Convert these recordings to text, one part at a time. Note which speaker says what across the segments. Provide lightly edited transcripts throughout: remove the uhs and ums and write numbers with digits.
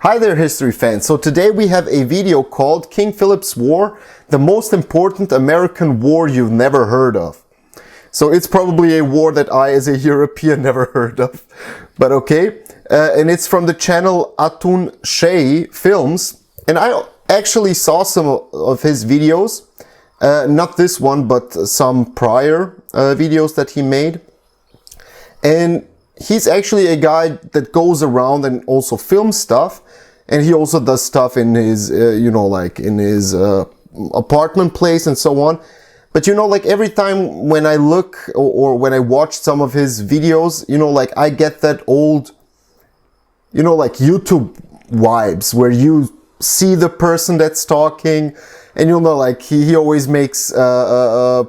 Speaker 1: Hi there, history fans. So today we have a video called King Philip's War, the most important American war you've never heard of. So it's probably a war that I, as a European, never heard of. But okay. And it's from the channel Atun-Shei Films. And I actually saw some of his videos. Not this one, but some prior videos that he made. And he's actually a guy that goes around and also films stuff. And he also does stuff in his, like in his apartment place and so on. But like every time when I look or when I watch some of his videos, like I get that old, like YouTube vibes where you see the person that's talking and like he always makes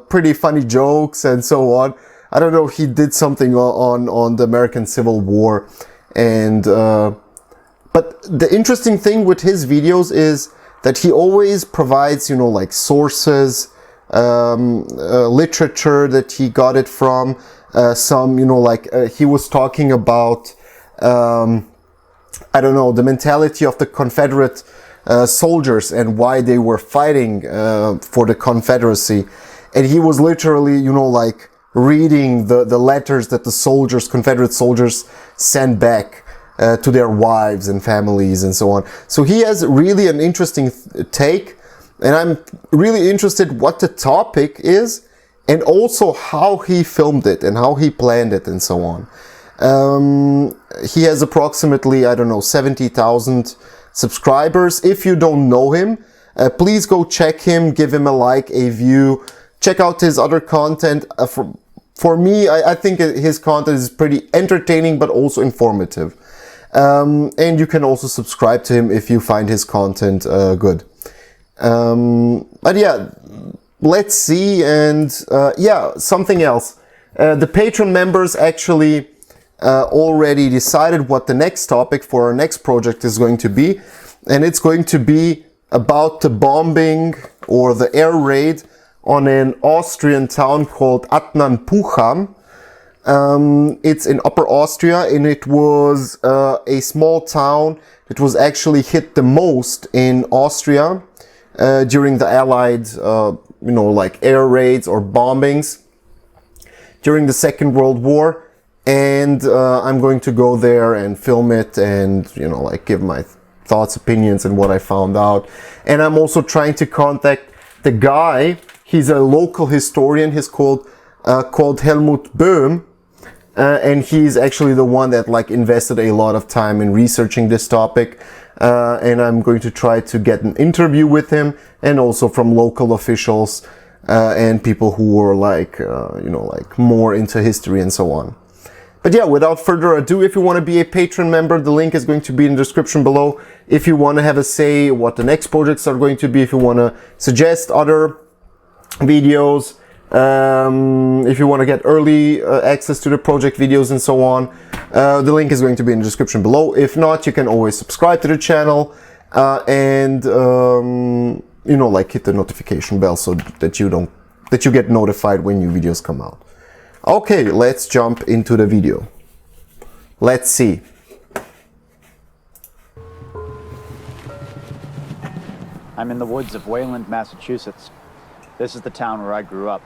Speaker 1: pretty funny jokes and so on. I don't know, he did something on the American Civil War. And but the interesting thing with his videos is that he always provides, like sources, literature that he got it from, some, he was talking about, I don't know, the mentality of the Confederate soldiers and why they were fighting for the Confederacy. And he was literally, like reading the letters that the Confederate soldiers sent back to their wives and families and so on. So he has really an interesting take, and I'm really interested what the topic is and also how he filmed it and how he planned it and so on. He has approximately, I don't know, 70,000 subscribers. If you don't know him, please go check him, give him a like, a view, check out his other content. For me, I think his content is pretty entertaining but also informative. And you can also subscribe to him if you find his content good. But yeah, let's see. And yeah, something else. The Patreon members actually already decided what the next topic for our next project is going to be. And it's going to be about the bombing or the air raid on an Austrian town called Atun-Shei. It's in Upper Austria, and it was a small town that was actually hit the most in Austria during the Allied, like air raids or bombings during the Second World War. And I'm going to go there and film it and, like give my thoughts, opinions, and what I found out. And I'm also trying to contact the guy. He's a local historian. He's called Helmut Böhm. And he's actually the one that invested a lot of time in researching this topic. And I'm going to try to get an interview with him and also from local officials and people who are more into history and so on. But yeah, without further ado, if you want to be a Patreon member, the link is going to be in the description below. If you want to have a say what the next projects are going to be, if you want to suggest other videos, if you want to get early access to the project videos and so on, the link is going to be in the description below. If not, you can always subscribe to the channel and hit the notification bell so that you get notified when new videos come out. Okay, let's jump into the video. Let's see.
Speaker 2: I'm in the woods of Wayland, Massachusetts. This is the town where I grew up.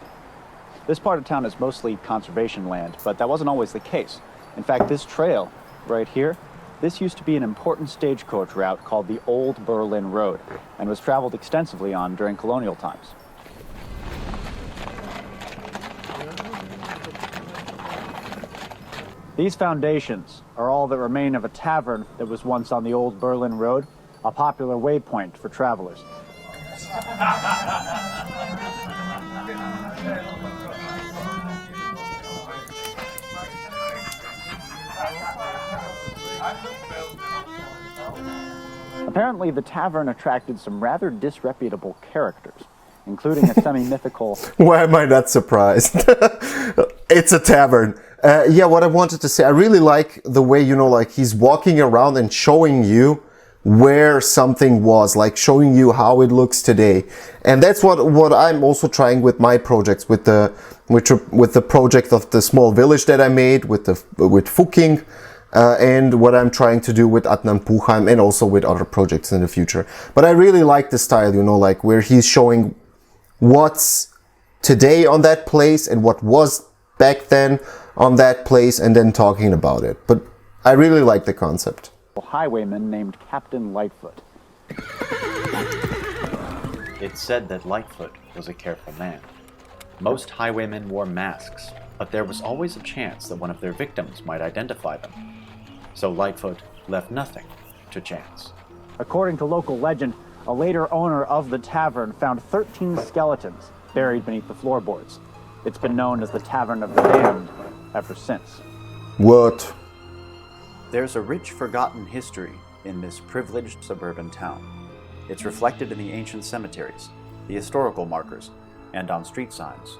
Speaker 2: This part of town is mostly conservation land, but that wasn't always the case. In fact, this trail right here, this used to be an important stagecoach route called the Old Berlin Road and was traveled extensively on during colonial times. These foundations are all that remain of a tavern that was once on the Old Berlin Road, a popular waypoint for travelers. Apparently, the tavern attracted some rather disreputable characters, including a semi-mythical...
Speaker 1: Why am I not surprised? It's a tavern. Yeah, what I wanted to say, I really like the way, he's walking around and showing you where something was, showing you how it looks today. And that's what I'm also trying with my projects, with the project of the small village that I made, with Fuking, and what I'm trying to do with Adnan Puchheim and also with other projects in the future. But I really like the style, you know, like where he's showing what's today on that place and what was back then on that place and then talking about it. But I really like the concept.
Speaker 2: A highwayman named Captain Lightfoot.
Speaker 3: It's said that Lightfoot was a careful man. Most highwaymen wore masks, but there was always a chance that one of their victims might identify them. So Lightfoot left nothing to chance.
Speaker 2: According to local legend, a later owner of the tavern found 13 skeletons buried beneath the floorboards. It's been known as the Tavern of the Damned ever since.
Speaker 1: What?
Speaker 3: There's a rich forgotten history in this privileged suburban town. It's reflected in the ancient cemeteries, the historical markers, and on street signs.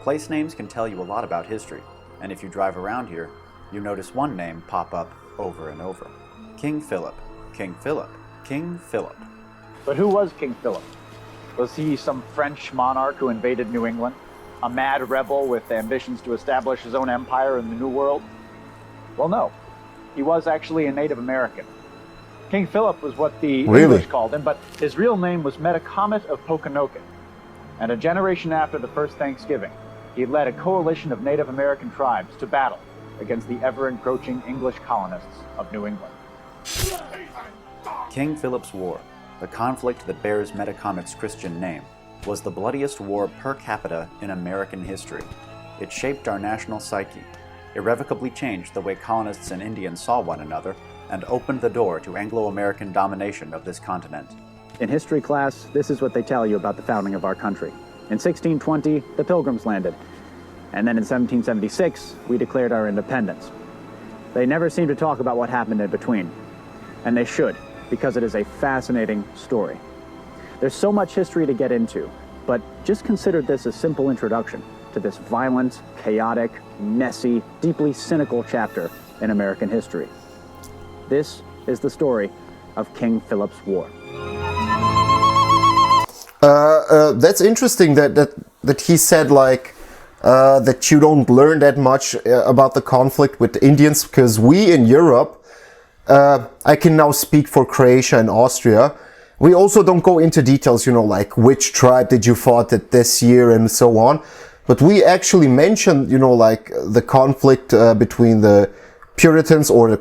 Speaker 3: Place names can tell you a lot about history, and if you drive around here, you notice one name pop up over and over. King Philip, King Philip, King Philip.
Speaker 2: But who was King Philip? Was he some French monarch who invaded New England? A mad rebel with ambitions to establish his own empire in the New World? Well, no. He was actually a Native American. King Philip was what the English called him, but his real name was Metacomet of Pokanoket. And a generation after the first Thanksgiving, he led a coalition of Native American tribes to battle against the ever-encroaching English colonists of New England.
Speaker 3: King Philip's War, the conflict that bears Metacomet's Christian name, was the bloodiest war per capita in American history. It shaped our national psyche, irrevocably changed the way colonists and Indians saw one another, and opened the door to Anglo-American domination of this continent.
Speaker 2: In history class, this is what they tell you about the founding of our country. In 1620, the Pilgrims landed. And then in 1776, we declared our independence. They never seem to talk about what happened in between. And they should, because it is a fascinating story. There's so much history to get into, but just consider this a simple introduction to this violent, chaotic, messy, deeply cynical chapter in American history. This is the story of King Philip's War.
Speaker 1: That's interesting that he said like that you don't learn that much about the conflict with the Indians, because we in Europe, I can now speak for Croatia and Austria, we also don't go into details, you know, like which tribe did you fought at this year and so on. But we actually mentioned, you know, like the conflict between the Puritans or the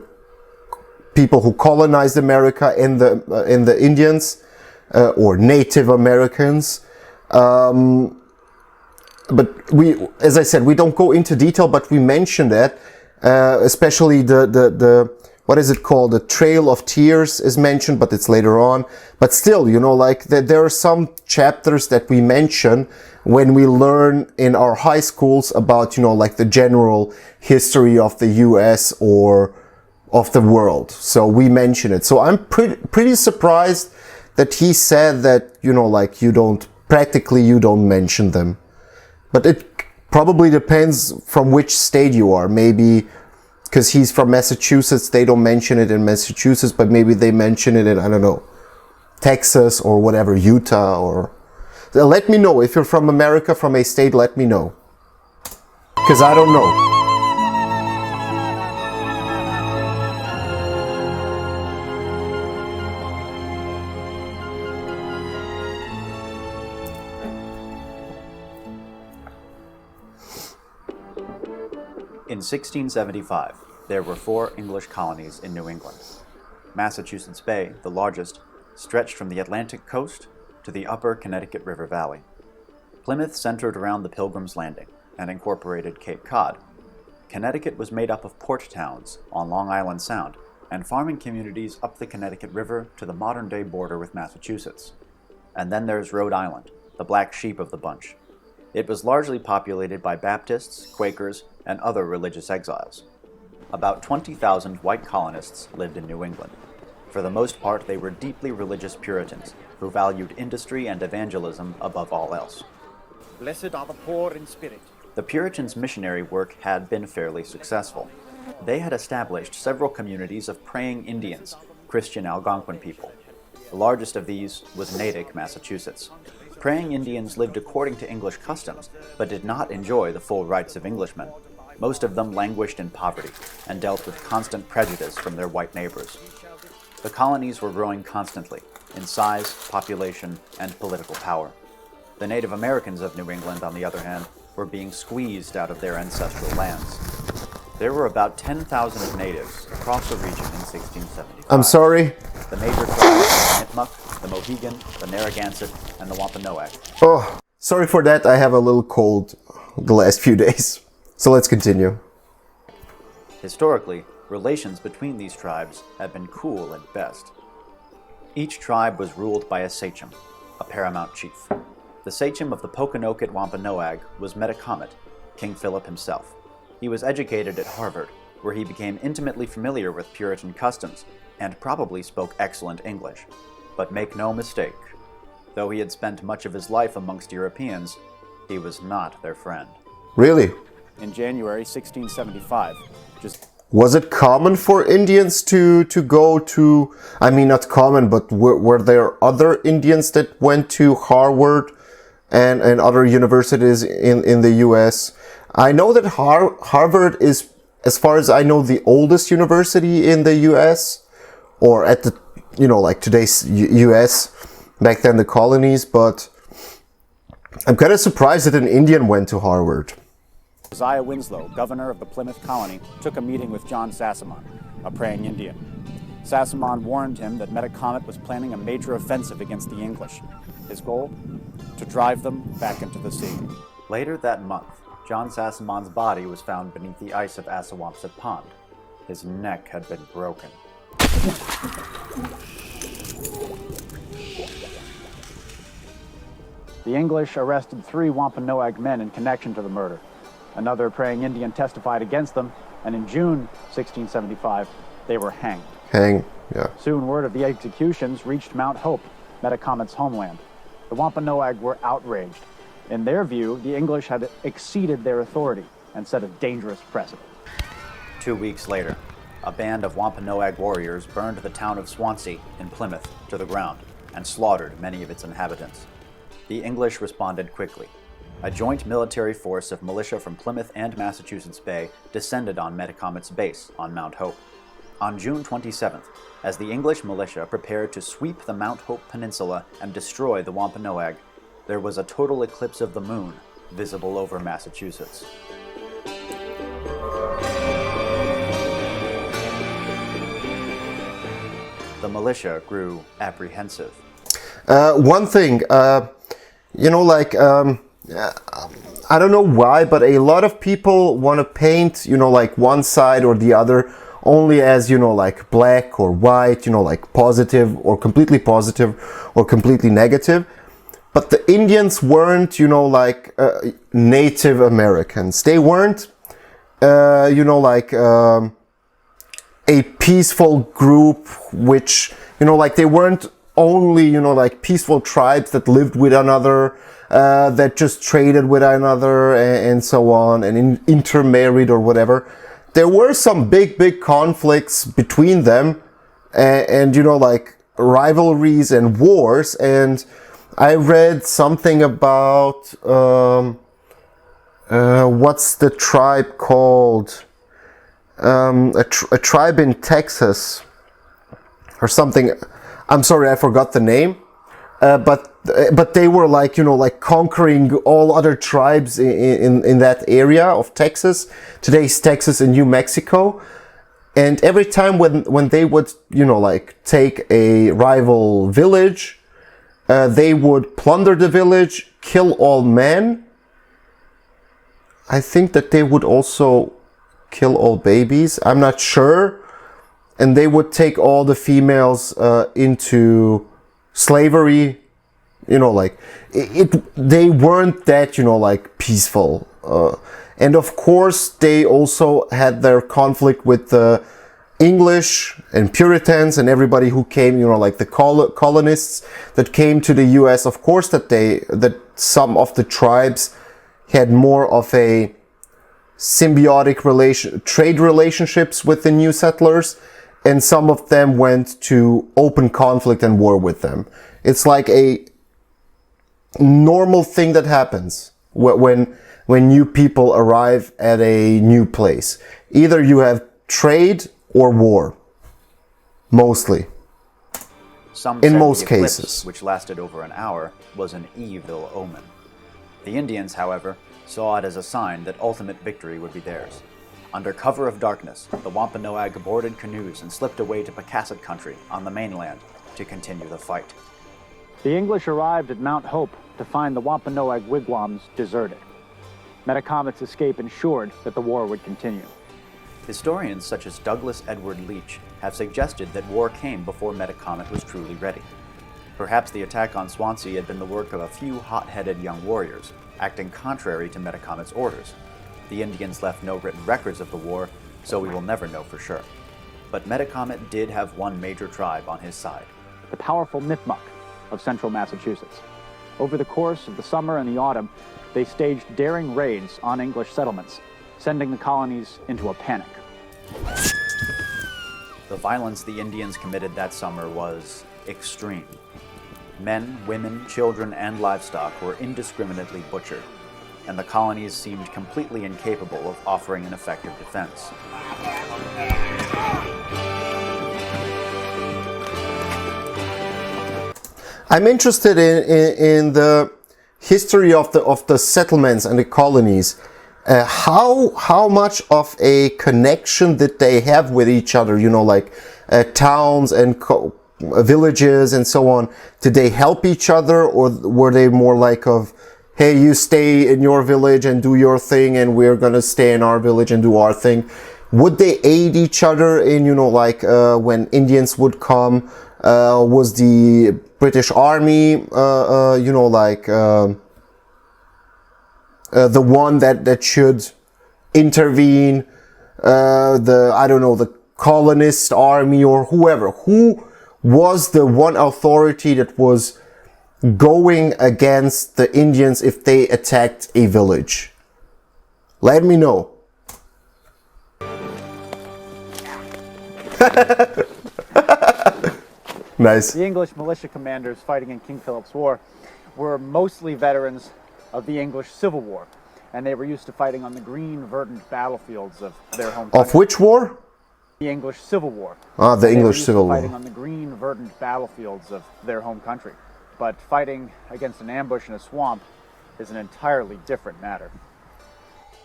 Speaker 1: people who colonized America and the Indians or Native Americans. But we, as I said, we don't go into detail, but we mentioned that, especially the what is it called? The Trail of Tears is mentioned, but it's later on. But still, you know, like there are some chapters that we mention when we learn in our high schools about, you know, like the general history of the US or of the world. So we mention it. So I'm pretty surprised that he said that, you know, like you don't mention them. But it probably depends from which state you are. Maybe because he's from Massachusetts, they don't mention it in Massachusetts, but maybe they mention it in, I don't know, Texas or whatever, Utah or... Let me know. If you're from America, from a state, let me know. Because I don't know.
Speaker 3: In 1675, there were 4 English colonies in New England. Massachusetts Bay, the largest, stretched from the Atlantic coast to the upper Connecticut River Valley. Plymouth centered around the Pilgrims Landing and incorporated Cape Cod. Connecticut was made up of port towns on Long Island Sound and farming communities up the Connecticut River to the modern-day border with Massachusetts. And then there's Rhode Island, the black sheep of the bunch. It was largely populated by Baptists, Quakers, and other religious exiles. About 20,000 white colonists lived in New England. For the most part, they were deeply religious Puritans who valued industry and evangelism above all else.
Speaker 4: Blessed are the poor in spirit.
Speaker 3: The Puritans' missionary work had been fairly successful. They had established several communities of praying Indians, Christian Algonquin people. The largest of these was Natick, Massachusetts. Praying Indians lived according to English customs, but did not enjoy the full rights of Englishmen. Most of them languished in poverty and dealt with constant prejudice from their white neighbors. The colonies were growing constantly in size, population, and political power. The Native Americans of New England, on the other hand, were being squeezed out of their ancestral lands. There were about 10,000 natives across the region in 1675.
Speaker 1: I'm sorry.
Speaker 3: The major tribes were the Nipmuc, the Mohegan, the Narragansett, and the Wampanoag.
Speaker 1: Oh, sorry for that. I have a little cold the last few days. So let's continue.
Speaker 3: Historically, relations between these tribes had been cool at best. Each tribe was ruled by a sachem, a paramount chief. The sachem of the Pokanoket Wampanoag was Metacomet, King Philip himself. He was educated at Harvard, where he became intimately familiar with Puritan customs and probably spoke excellent English. But make no mistake, though he had spent much of his life amongst Europeans, he was not their friend.
Speaker 1: Really?
Speaker 2: In January 1675,
Speaker 1: Was it common for Indians to go to, I mean not common, but were there other Indians that went to Harvard and other universities in the US? I know that Harvard is, as far as I know, the oldest university in the US, or at the, like today's US, back then the colonies, but I'm kind of surprised that an Indian went to Harvard.
Speaker 2: Josiah Winslow, governor of the Plymouth colony, took a meeting with John Sassamon, a praying Indian. Sassamon warned him that Metacomet was planning a major offensive against the English. His goal? To drive them back into the sea.
Speaker 3: Later that month, John Sassamon's body was found beneath the ice of Assawampset Pond. His neck had been broken.
Speaker 2: The English arrested 3 Wampanoag men in connection to the murder. Another praying Indian testified against them, and in June 1675, they were hanged.
Speaker 1: Yeah.
Speaker 2: Soon word of the executions reached Mount Hope, Metacomet's homeland. The Wampanoag were outraged. In their view, the English had exceeded their authority and set a dangerous precedent.
Speaker 3: 2 weeks later, a band of Wampanoag warriors burned the town of Swansea in Plymouth to the ground and slaughtered many of its inhabitants. The English responded quickly. A joint military force of militia from Plymouth and Massachusetts Bay descended on Metacomet's base on Mount Hope. On June 27th, as the English militia prepared to sweep the Mount Hope Peninsula and destroy the Wampanoag, there was a total eclipse of the moon visible over Massachusetts. The militia grew apprehensive.
Speaker 1: One thing, I don't know why, but a lot of people want to paint, like one side or the other only as, like black or white, like positive or completely negative. But the Indians weren't, Native Americans. They weren't, a peaceful group, which, they weren't only, peaceful tribes that lived with another, that just traded with another and so on, and intermarried or whatever. There were some big conflicts between them, and rivalries and wars. And I read something about what's the tribe called? A tribe in Texas or something. I'm sorry, I forgot the name. But they were conquering all other tribes in that area of Texas. Today's Texas and New Mexico. And every time when they would, take a rival village, they would plunder the village, kill all men. I think that they would also kill all babies. I'm not sure. And they would take all the females into slavery. They weren't that, peaceful. And of course, they also had their conflict with the English and Puritans and everybody who came, the colonists that came to the US. Of course, that some of the tribes had more of a symbiotic trade relationships with the new settlers, and some of them went to open conflict and war with them. It's like a normal thing that happens when when new people arrive at a new place. Either you have trade or war. Mostly.
Speaker 3: Some
Speaker 1: In
Speaker 3: said
Speaker 1: most
Speaker 3: the eclipse,
Speaker 1: cases.
Speaker 3: which lasted over an hour, was an evil omen. The Indians, however, saw it as a sign that ultimate victory would be theirs. Under cover of darkness, the Wampanoag boarded canoes and slipped away to Pecasset country on the mainland to continue the fight.
Speaker 2: The English arrived at Mount Hope to find the Wampanoag wigwams deserted. Metacomet's escape ensured that the war would continue.
Speaker 3: Historians such as Douglas Edward Leach have suggested that war came before Metacomet was truly ready. Perhaps the attack on Swansea had been the work of a few hot-headed young warriors, acting contrary to Metacomet's orders. The Indians left no written records of the war, so we will never know for sure. But Metacomet did have one major tribe on his side.
Speaker 2: The powerful Nipmuc of central Massachusetts. Over the course of the summer and the autumn, they staged daring raids on English settlements, sending the colonies into a panic.
Speaker 3: The violence the Indians committed that summer was extreme. Men, women, children, and livestock were indiscriminately butchered, and the colonies seemed completely incapable of offering an effective defense.
Speaker 1: I'm interested in the history of the settlements and the colonies. How much of a connection did they have with each other? You know, like towns and villages and so on. Did they help each other, or were they more like of, hey, you stay in your village and do your thing, and we're gonna stay in our village and do our thing? Would they aid each other in, you know, like when Indians would come? Was the British Army, you know, like the one that should intervene? I don't know, the colonist army or whoever. Who was the one authority that was going against the Indians if they attacked a village? Let me know. Nice.
Speaker 2: The English militia commanders fighting in King Philip's War were mostly veterans of the English Civil War, and they were used to fighting on the green, verdant battlefields of their home country.
Speaker 1: Of which war?
Speaker 2: The English Civil War.
Speaker 1: Ah, the
Speaker 2: They were
Speaker 1: English
Speaker 2: used to
Speaker 1: Civil War.
Speaker 2: fighting on the green, verdant battlefields of their home country. But fighting against an ambush in a swamp is an entirely different matter.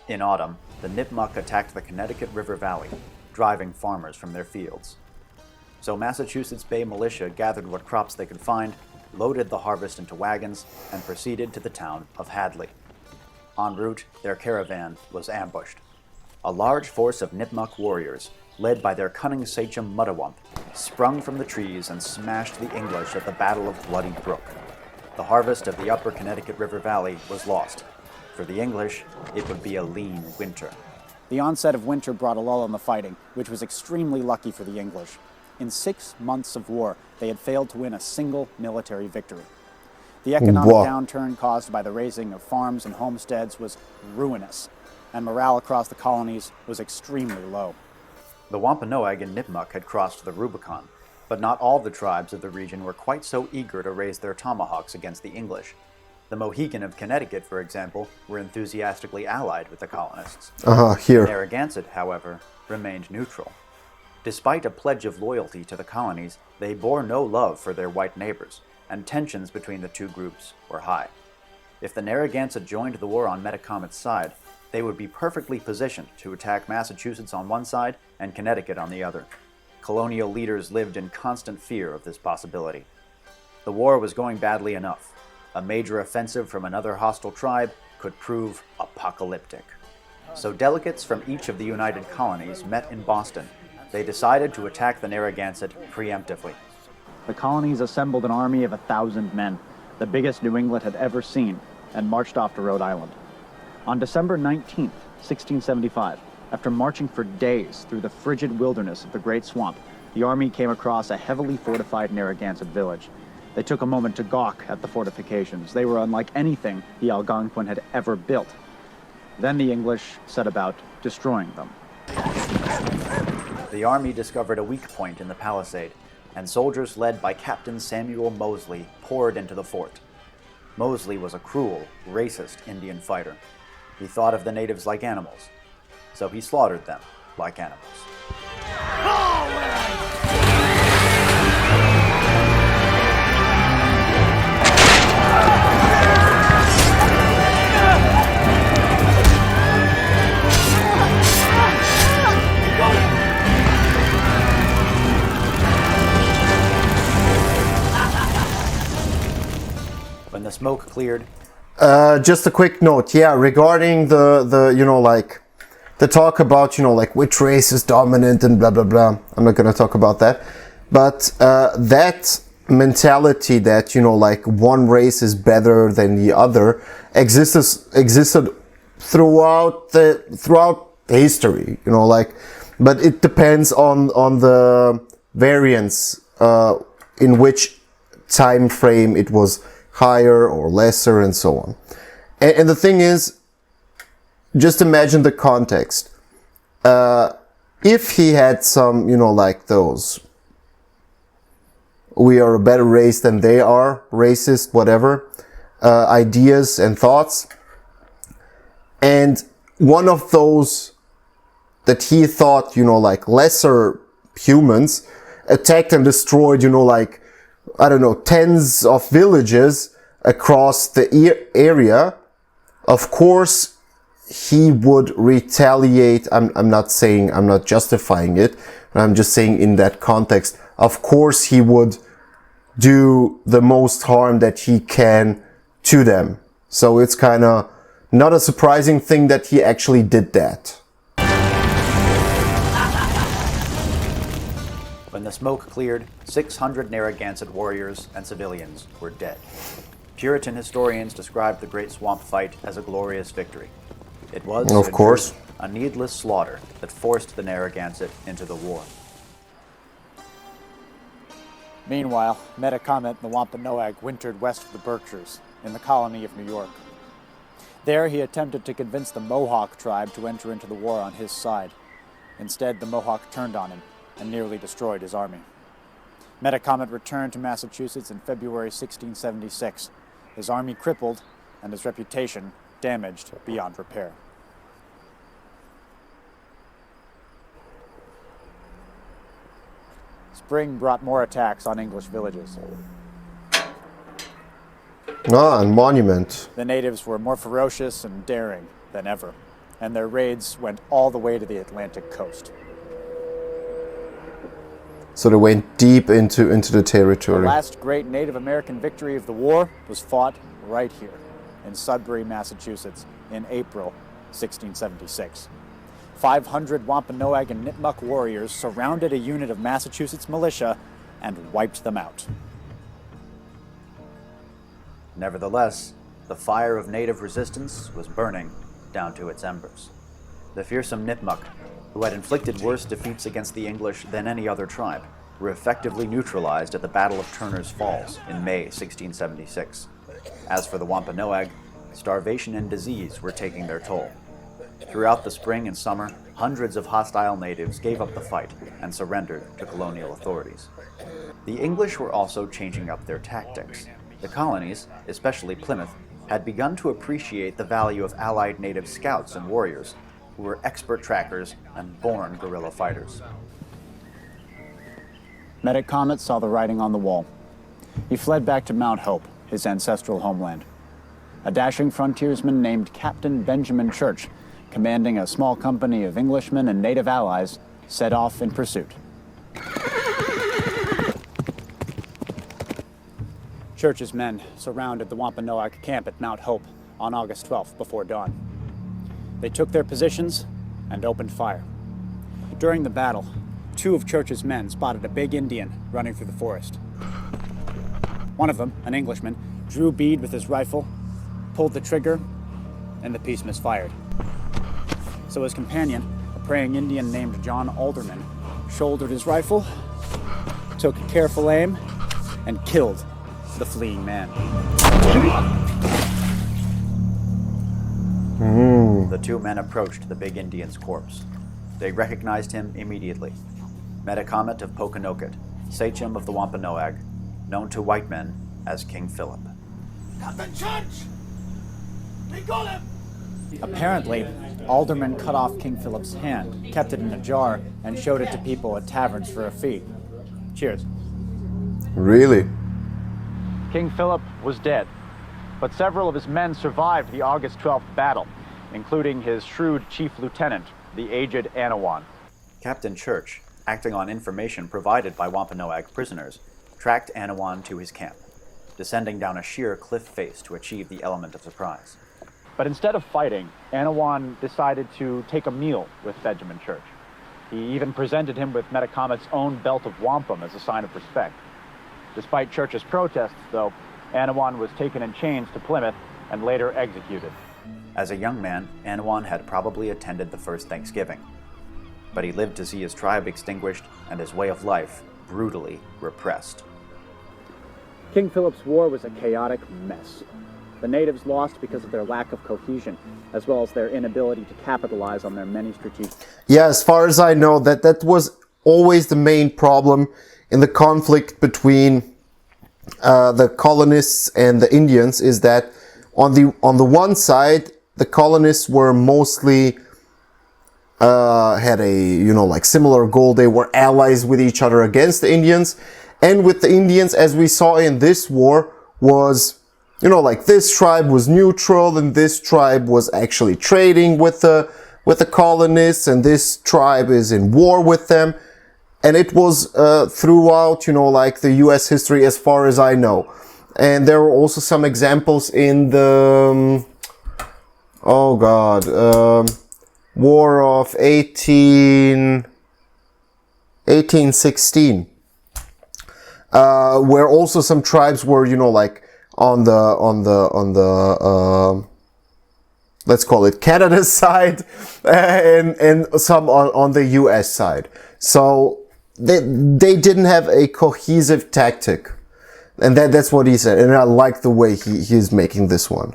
Speaker 3: In autumn, the Nipmuc attacked the Connecticut River Valley, driving farmers from their fields. So Massachusetts Bay militia gathered what crops they could find, loaded the harvest into wagons, and proceeded to the town of Hadley. En route, their caravan was ambushed. A large force of Nipmuc warriors, led by their cunning sachem Mudawump, sprung from the trees and smashed the English at the Battle of Bloody Brook. The harvest of the upper Connecticut River Valley was lost. For the English, it would be a lean winter.
Speaker 2: The onset of winter brought a lull in the fighting, which was extremely lucky for the English. In 6 months of war, they had failed to win a single military victory. The economic
Speaker 1: Wow.
Speaker 2: downturn caused by the razing of farms and homesteads was ruinous, and morale across the colonies was extremely low.
Speaker 3: The Wampanoag and Nipmuc had crossed the Rubicon, but not all the tribes of the region were quite so eager to raise their tomahawks against the English. The Mohegan of Connecticut, for example, were enthusiastically allied with the colonists.
Speaker 1: Here.
Speaker 3: Narragansett, however, remained neutral. Despite a pledge of loyalty to the colonies, they bore no love for their white neighbors, and tensions between the two groups were high. If the Narragansett joined the war on Metacomet's side, they would be perfectly positioned to attack Massachusetts on one side and Connecticut on the other. Colonial leaders lived in constant fear of this possibility. The war was going badly enough. A major offensive from another hostile tribe could prove apocalyptic. So delegates from each of the United Colonies met in Boston. They decided to attack the Narragansett preemptively.
Speaker 2: The colonies assembled an army of 1,000 men, the biggest New England had ever seen, and marched off to Rhode Island. On December 19th, 1675, after marching for days through the frigid wilderness of the Great Swamp, the army came across a heavily fortified Narragansett village. They took a moment to gawk at the fortifications. They were unlike anything the Algonquin had ever built. Then the English set about destroying them.
Speaker 3: The army discovered a weak point in the palisade, and soldiers led by Captain Samuel Mosley poured into the fort. Mosley was a cruel, racist Indian fighter. He thought of the natives like animals, so he slaughtered them like animals. When the smoke cleared,
Speaker 1: just a quick note, yeah, regarding the talk about, which race is dominant and blah, blah, blah. I'm not going to talk about that. But that mentality that, one race is better than the other existed throughout history, but it depends on the variance in which time frame it was higher or lesser and so on. And the thing is, just imagine the context. If he had some, those, we are a better race than they are, racist, whatever, ideas and thoughts, and one of those that he thought, lesser humans attacked and destroyed, tens of villages across the area, of course, he would retaliate. I'm not justifying it. I'm just saying in that context, of course, he would do the most harm that he can to them. So it's kind of not a surprising thing that he actually did that.
Speaker 3: when the smoke cleared, 600 Narragansett warriors and civilians were dead. Puritan historians described the Great Swamp Fight as a glorious victory. It was,
Speaker 1: of course,
Speaker 3: a needless slaughter that forced the Narragansett into the war.
Speaker 2: Meanwhile, Metacomet and the Wampanoag wintered west of the Berkshires, in the colony of New York. There he attempted to convince the Mohawk tribe to enter into the war on his side. Instead, the Mohawk turned on him and nearly destroyed his army. Metacomet returned to Massachusetts in February 1676, his army crippled and his reputation damaged beyond repair. Spring brought more attacks on English villages.
Speaker 1: And Monument.
Speaker 2: The natives were more ferocious and daring than ever, and their raids went all the way to the Atlantic coast.
Speaker 1: So they went deep into the territory.
Speaker 2: The last great Native American victory of the war was fought right here in Sudbury, Massachusetts in April 1676. 500 Wampanoag and Nipmuc warriors surrounded a unit of Massachusetts militia and wiped them out.
Speaker 3: Nevertheless, the fire of native resistance was burning down to its embers. The fearsome Nipmuc, who had inflicted worse defeats against the English than any other tribe, were effectively neutralized at the Battle of Turner's Falls in May 1676. As for the Wampanoag, starvation and disease were taking their toll. Throughout the spring and summer, hundreds of hostile natives gave up the fight and surrendered to colonial authorities. The English were also changing up their tactics. The colonies, especially Plymouth, had begun to appreciate the value of allied native scouts and warriors, who were expert trackers and born guerrilla fighters.
Speaker 2: Metacomet saw the writing on the wall. He fled back to Mount Hope, his ancestral homeland. A dashing frontiersman named Captain Benjamin Church, commanding a small company of Englishmen and native allies, set off in pursuit. Church's men surrounded the Wampanoag camp at Mount Hope on August 12th before dawn. They took their positions and opened fire. During the battle, 2 of Church's men spotted a big Indian running through the forest. One of them, an Englishman, drew bead with his rifle, pulled the trigger, and the piece misfired. So his companion, a praying Indian named John Alderman, shouldered his rifle, took a careful aim, and killed the fleeing man.
Speaker 3: The 2 men approached the big Indian's corpse. They recognized him immediately. Metacomet of Pokanoket, sachem of the Wampanoag, known to white men as King Philip.
Speaker 5: Captain Church! We got him!
Speaker 2: Apparently, aldermen cut off King Philip's hand, kept it in a jar, and showed it to people at taverns for a fee. Cheers.
Speaker 1: Really?
Speaker 2: King Philip was dead, but several of his men survived the August 12th battle, including his shrewd chief lieutenant, the aged Anawan.
Speaker 3: Captain Church, acting on information provided by Wampanoag prisoners, tracked Anawan to his camp, descending down a sheer cliff face to achieve the element of surprise.
Speaker 2: But instead of fighting, Anawan decided to take a meal with Benjamin Church. He even presented him with Metacomet's own belt of wampum as a sign of respect. Despite Church's protests, though, Anawan was taken in chains to Plymouth and later executed.
Speaker 3: As a young man, Anawan had probably attended the first Thanksgiving, but he lived to see his tribe extinguished and his way of life brutally repressed.
Speaker 2: King Philip's War was a chaotic mess. The natives lost because of their lack of cohesion, as well as their inability to capitalize on their many strategic...
Speaker 1: Yeah, as far as I know, that was always the main problem in the conflict between the colonists and the Indians, is that on the one side, the colonists were mostly had a similar goal. They were allies with each other against the Indians, and with the Indians, as we saw in this war, was this tribe was neutral and this tribe was actually trading with the colonists, and this tribe is in war with them. And it was throughout, the U.S. history, as far as I know. And there were also some examples in the, War of 1816, where also some tribes were, on the let's call it Canada's side, and some on the U.S. side. So they didn't have a cohesive tactic, and that's what he said. And I like the way he's making this one.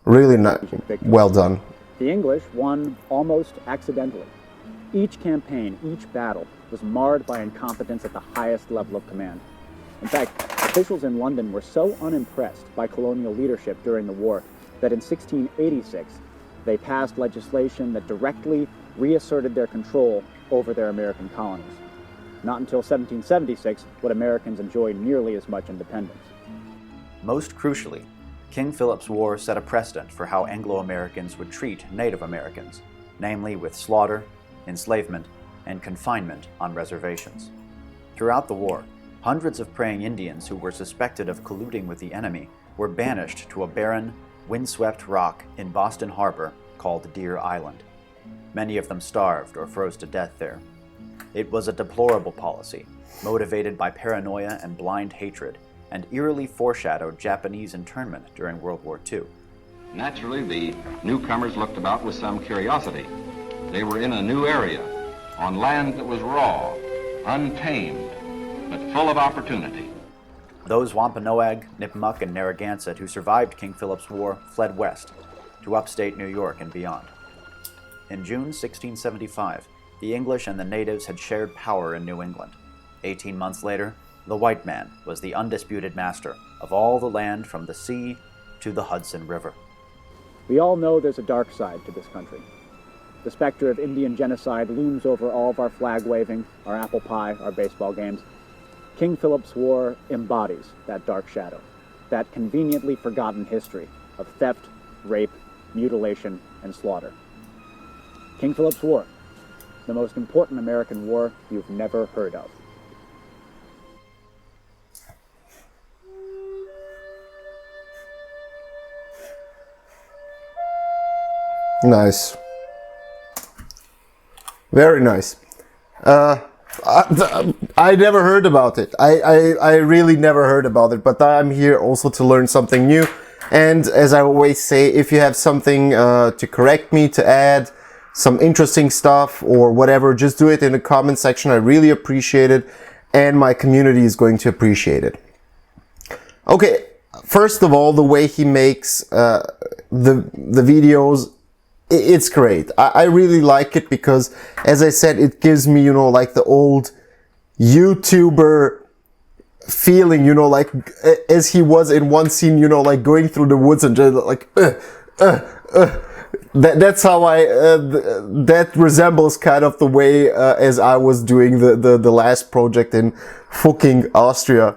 Speaker 1: Really well done.
Speaker 2: The English won almost accidentally. Each campaign, each battle, was marred by incompetence at the highest level of command. In fact, officials in London were so unimpressed by colonial leadership during the war that in 1686, they passed legislation that directly reasserted their control over their American colonies. Not until 1776 would Americans enjoy nearly as much independence.
Speaker 3: Most crucially, King Philip's War set a precedent for how Anglo-Americans would treat Native Americans, namely with slaughter, enslavement, and confinement on reservations. Throughout the war, hundreds of praying Indians who were suspected of colluding with the enemy were banished to a barren, windswept rock in Boston Harbor called Deer Island. Many of them starved or froze to death there. It was a deplorable policy, motivated by paranoia and blind hatred, and eerily foreshadowed Japanese internment during World War II.
Speaker 5: Naturally, the newcomers looked about with some curiosity. They were in a new area, on land that was raw, untamed, but full of opportunity.
Speaker 3: Those Wampanoag, Nipmuc, and Narragansett who survived King Philip's War fled west, to upstate New York and beyond. In June 1675, the English and the natives had shared power in New England. 18 months later, the white man was the undisputed master of all the land from the sea to the Hudson River.
Speaker 2: We all know there's a dark side to this country. The specter of Indian genocide looms over all of our flag waving, our apple pie, our baseball games. King Philip's War embodies that dark shadow, that conveniently forgotten history of theft, rape, mutilation, and slaughter. King Philip's War, the most important American war you've never heard of.
Speaker 1: Nice. Very nice. I never heard about it. I really never heard about it, but I'm here also to learn something new. And as I always say, if you have something to correct me, to add, some interesting stuff or whatever, just do it in the comment section. I really appreciate it, and my community is going to appreciate it. Okay, first of all, the way he makes the videos, it's great. I really like it because, as I said, it gives me, like the old YouTuber feeling, like as he was in one scene, like going through the woods and just like, that's how that resembles kind of the way as I was doing the last project in fucking Austria,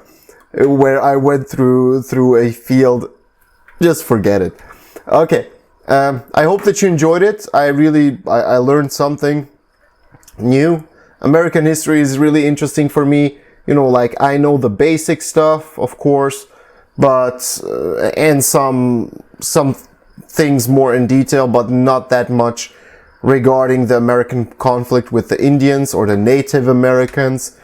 Speaker 1: where I went through a field. Just forget it. Okay, I hope that you enjoyed it. I learned something new. American history is really interesting for me. You know, like, I know the basic stuff, of course, but and some things more in detail, but not that much regarding the American conflict with the Indians or the Native Americans.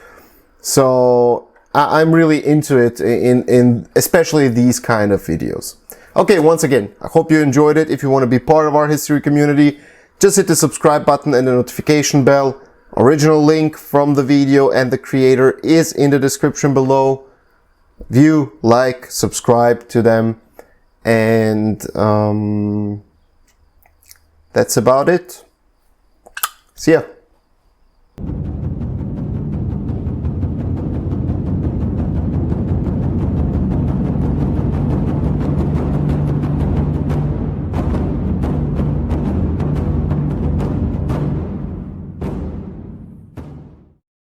Speaker 1: So I'm really into it in especially these kind of videos. Okay, once again, I hope you enjoyed it. If you want to be part of our history community, just hit the subscribe button and the notification bell. Original link from the video and the creator is in the description below. View, like, subscribe to them, and that's about it. See ya.